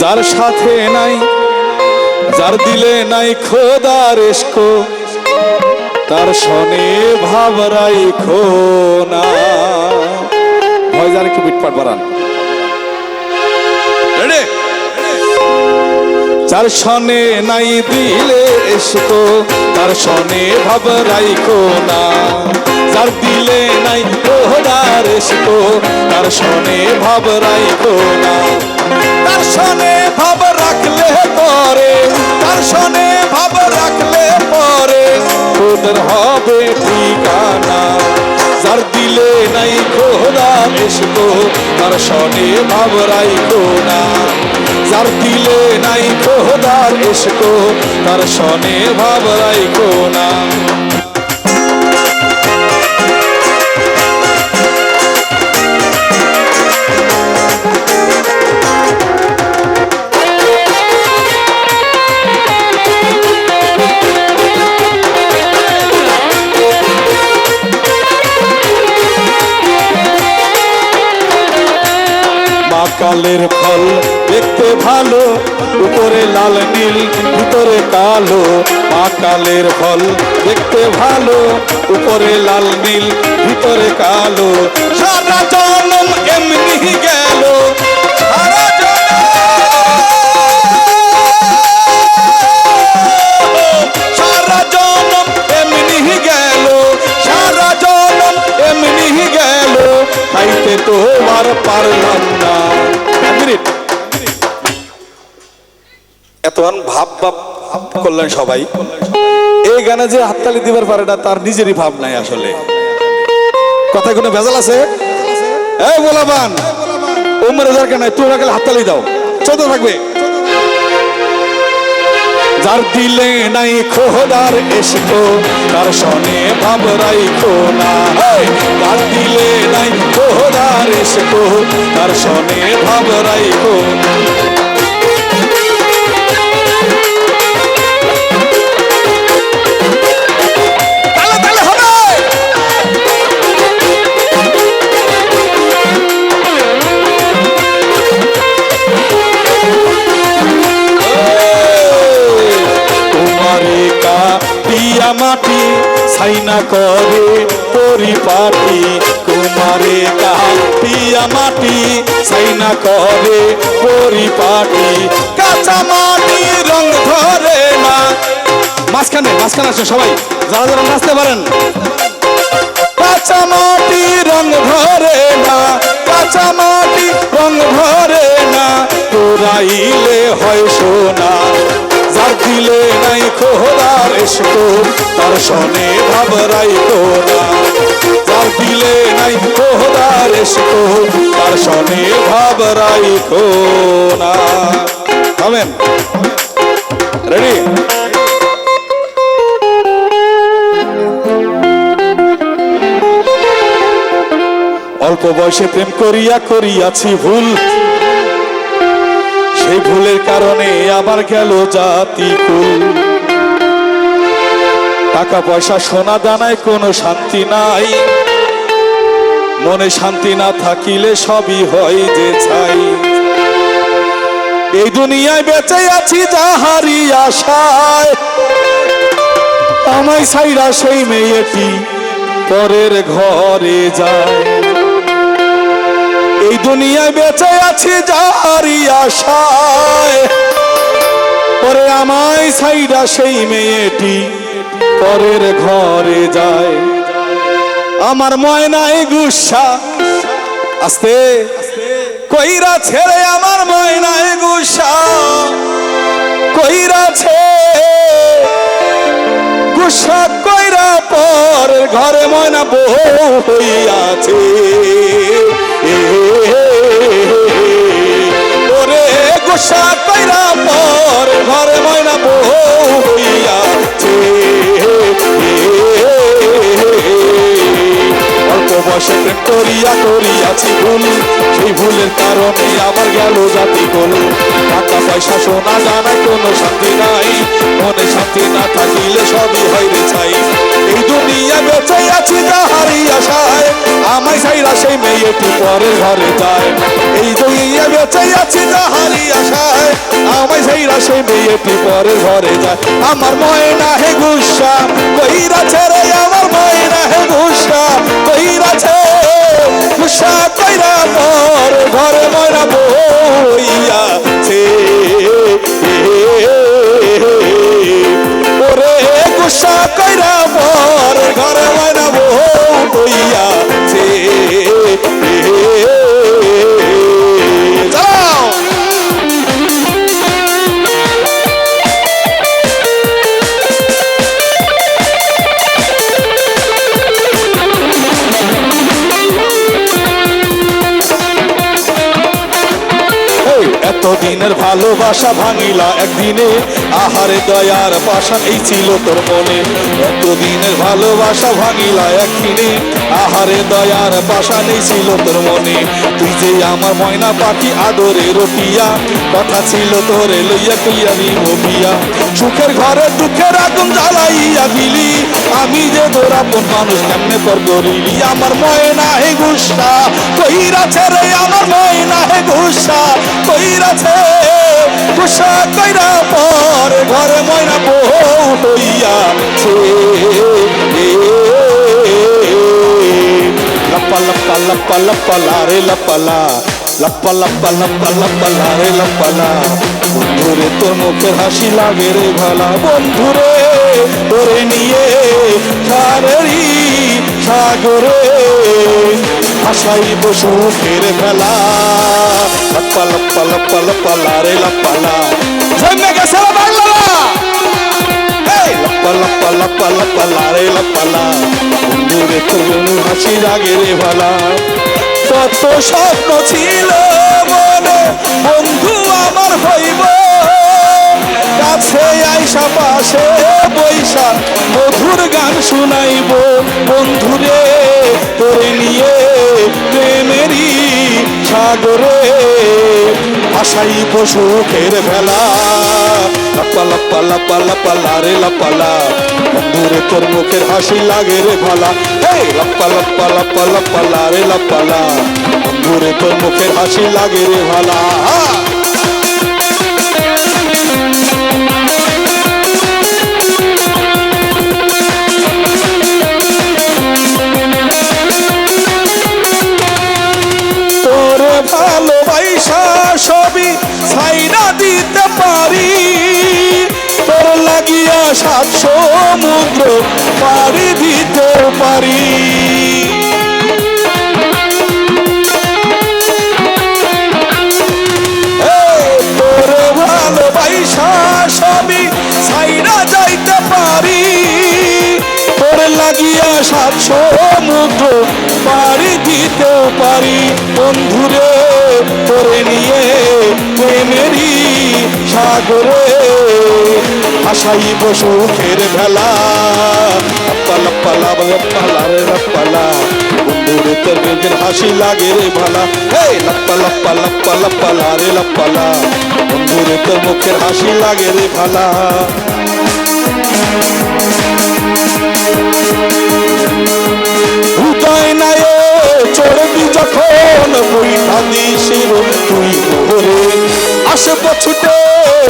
যার সাথে নাই যার দিলে নাই খোদার ইশক তার শনে ভাব রাইখো না। হয় যার কি বিটপাট বাড়ান। যার শনে নাই দিলে ইশক তার শনে ভাব রাইখো না। যার দিলে নাই খোদার ইশক তার শনে ভাব রাইখো না। তার শনে ভাব রাখলে পরে তার শনে ভাব রাখলে পরে তোদের হবে ঠিকানা। যার দিলে নাই খোদার ইশক তার শনে ভাব রাইখো না। যার দিলে নাই খোদার ইশক তার শনে ভাব রাইখো না। কালের ফল দেখতে ভালো উপরে লাল নীল ভিতরে কালো। মা কালের ফল দেখতে ভালো উপরে লাল নীল ভিতরে কালো। সারা জনম এমনি গেল সারা জনম এমনি গেল সারা জনম এমনি গেল খাইতে তোমার পারলাম না। এতক্ষণ ভাব ভাব করলেন সবাই। এই গানে যে হাততালি দিবার পারে না তার নিজেরই ভাব নাই আসলে। কথায় কোনো ভেজাল আছে? এই বলাবান ওমরে দরকার নাই, তোমরা গেলে হাততালি দাও, চলতে থাকবে। যার দিলে নাই খোদার ইশক তার শনে ভাব রাইখো না। যার দিলে নাই খোদার ইশক তার শনে ভাব রাইখো না। মাটি ছাইনা করে পরিপাটি কুমারে কাটিয়া মাটি ছাইনা করে পরিপাটি। কাঁচা মাটি রং ধরে না। মাঝখানে মাঝখানে আসে সবাই যারা যারা নাচতে পারেন। কাঁচা মাটি রং ধরে না কাঁচা মাটি রং ধরে না তোরাইলে হয় সোনা। যার দিলে নাই খোদার ইশক তার শনে ভাব রাইখো না। যার দিলে নাই খোদার ইশক তার শনে ভাব রাইখো না। থামেন, রেডি? অল্প বয়সে প্রেম করিয়া করিয়াছি ভুল, সেই ভুলের কারণে আবার গেল জাতি কুল। টাকা পয়সা সোনা দানায় কোনো শান্তি নাই, মনে শান্তি না থাকিলে সবই হয় যে ছাই। এই দুনিয়ায় বেঁচে আছি যাহারি আশায়, আমায় ছাইরা সেই মেয়েটি পরের ঘরে যায়। এই দুনিয়ায় বেঁচে আছি যাহারি আশায়, পরে আমায় ছাইরা সেই মেয়েটি পরের ঘরে যায়। আমার ময়নাই গুসা আস্তে কইরা ছেড়ে আমার ময়নাই গুসা কইরাছে গুসা কইরা পরের ঘরে ময়না বউ হইয়াছে। ওরে গুসা কইরা পর ঘরে ময়না বউ হইয়াছে। অল্প বয়সে প্রেম করিয়া করিয়াছি ভুল, সেই ভুলের কারণে আবার গেল জাতি কুল। টাকা পয়সা সোনা দানায় কোনো শান্তি নাই, মনে শান্তি না থাকিলে সবই হয় রে ছাই। এই দুনিয়া বেঁচে আছি যাহারি আশায়, আমায় ছাইরা সেই মেয়েটি পরের ঘরে যায়। এই দুনিয়া বেঁচে আছি যাহারি আশায়, আমায় সেইরা সেই মেয়েটি পরের ঘরে যায়। আমার ময়না হে গুসা কইরাছে রে, আমার ময়না হে গুসা কইরাছে, গুসা কইরা পর ঘরে ময়না বইয়াছে। ওরে গুসা কইরা পর ঘরে ময়না বইয়াছে। এতদিনের ভালোবাসা ভাঙিলা একদিনে, আহারে দয়ার পাশান এই ছিল তোর মনে। এতদিনের ভালোবাসা ভাঙিলা একদিনে, আহারে দয়ার পাশান এই ছিল তোর মনে। তুই যে আমার ময়না পাখি আদরে রটিয়া, কথা ছিল তোরে লইয়া কইয়া বিয়া। সুখের ঘরে দুঃখের আগুন জ্বালাইয়া দিলি, আমি যে তোর আপন মানুষ কেমনে পর করিলি। আমার ময়না হে গুসা কইরাছে রে, আমার ময়না হে গুসা কইরাছে, গুসা কইরা পর ঘরে ময়না বইয়াছে। লাপ্পা লাপ্পা লাপ্পা লাপ্পা লারে লাপ্পালা, লাপ্পা লাপ্পা লাপ্পা লাপ্পা লারে লাপ্পালা। বন্ধুরে তোর মুখের হাসি লাগে রে ভালা, বন্ধুরে তোরে নিয়ে সারেরি সাগরে ভাসাইব সুখের ভেলা। লাপ্পা লাপ্পা লাপ্পা লাপ্পা লারে লাপ্পালা, জন্মে গেছে বাংলা। লাপ্পা লাপ্পা লাপ্পা লাপ্পা লারে লাপ্পালা, বন্ধুরে তোর হাসি লাগে রে ভালা। কত স্বপ্ন ছিল মনে বন্ধু আমার হইব, কাছে আইসা পাশে বৈশা মধুর গান শুনাইব। বন্ধুরে তোরে নিয়ে প্রেমেরই সাগরে ভাসাইব সুখের ভেলা। লাপ্পা লাপ্পা লাপ্পা লাপ্পা লারে লাপ্পালা, বন্ধুরে তোর মুখের হাসি লাগে রে ভালা। এই লাপ্পা লাপ্পা লাপ্পা লাপ্পা লারে লাপ্পালা, বন্ধুরে তোর মুখের হাসি লাগে রে ভালা। তোরে ভালোবাসা সবই ছাইরা দিতে পারি, তোর লাগিয়া 7 সমুদ্র পাড়ি দিতে পারি। তোরে ভালোবাসা সবই ছাইরা যাইতে পারি, তোর লাগিয়া 7 সমুদ্র পাড়ি দিতে পারি। বন্ধুরে তোরে নিয়ে প্রেমেরই সাগরে ভাসাইব সুখের ভেলা। লাপ্পা লাপ্পা লাপ্পা লারে লাপ্পালা, বন্ধুরে তোর মুখের হাসি লাগে রে ভালা। এই লাপ্পা লাপ্পা লাপ্পা লাপ্পা লারে লাপ্পালা, বন্ধুরে তোর মুখের হাসি লাগে রে ভালা। উদয় নাই চড়বি যখন বইটা দিস তুই ধরে, আসব ছুটে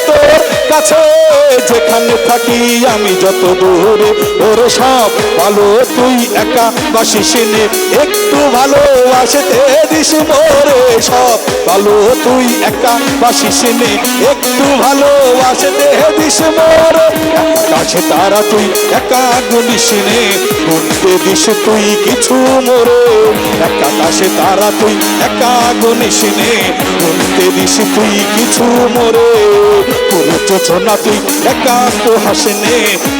তোর কাছে যেখানে থাকি আমি যত দূরে। ওরে সব ভালো তুই একা বাসিস নে, একটু ভালোবাসতে দিস মোরে। সব ভালো তুই একা বাসিস নে, একটু ভালোবাসতে দিস মোরে। কাছে তারা তুই একা গুনিস নে, গুনতে দিস তুই কিছু মোরে। একা কাছে তারা তুই একা গুনিস নে, গুনতে দিস তুই কিছু মোরে। পুরো যোজনা তুই একা তো হাসনে,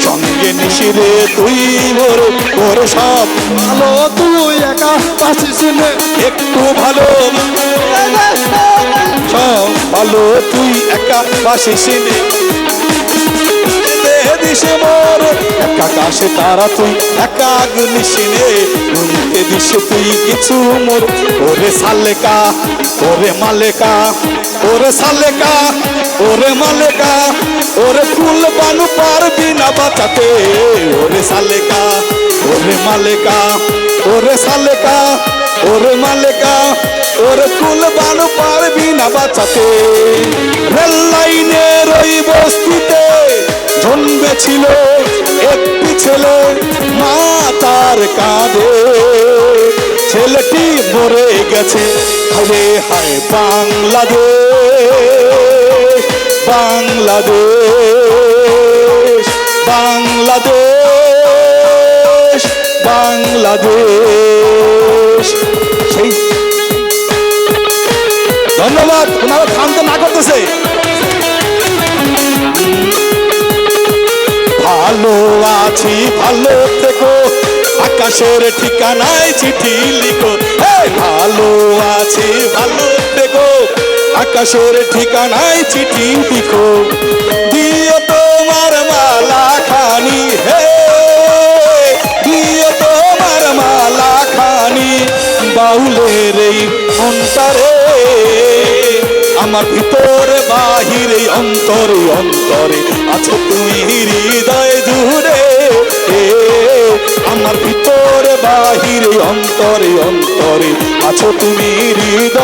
সঙ্গে নিশিরে তুই মোরে। ওরে সব ভালো তুই একা বাসিস নে, একটু ভালো সব ভালো তুই একা বাসিস নে। দিস মোর একা কাছে তারা তুই একা গুনিস নে, গুনতে দিস তুই কিছু মোর। ওরে সালেকা ওরে মালেকা, ওরে সালেকা ওরে মালেকা, ওরে ফুল বানু পারবি না বাঁচাতে। ওরে সালেকা ওরে মালেকা, ওরে সালেকা ওরে মালেকা, ওরে ফুল বানু পারবি না বাঁচাতে। রেল লাইনের ওই বস্তিতে জন্মেছিল একটি ছেলে, মা তার কাঁধে, ছেলেটি মরে গেছে। হায় হায় বাংলাদেশ, বাংলাদেশ, বাংলাদেশ, বাংলাদেশ। সেই ধন্যবাদ। ওনারা থামতে না করতেছে। ভালো আছি ভালো থেকো, আকাশের ঠিকানায় চিঠি লিখো। ভালো আছি ভালো থেকো, আকাশের ঠিকানায় চিঠি লিখো। দিও তোমার মালা খানি, হে দিও তোমার মালা খানি, বাউলের এই অন্তরে, আমার ভিতরে বাহিরে অন্তরে অন্তরে আছো তুমি হৃদয় জুড়ে। আমার ভিতরে বাহিরে অন্তরে অন্তরে আছো তুমি হৃদয়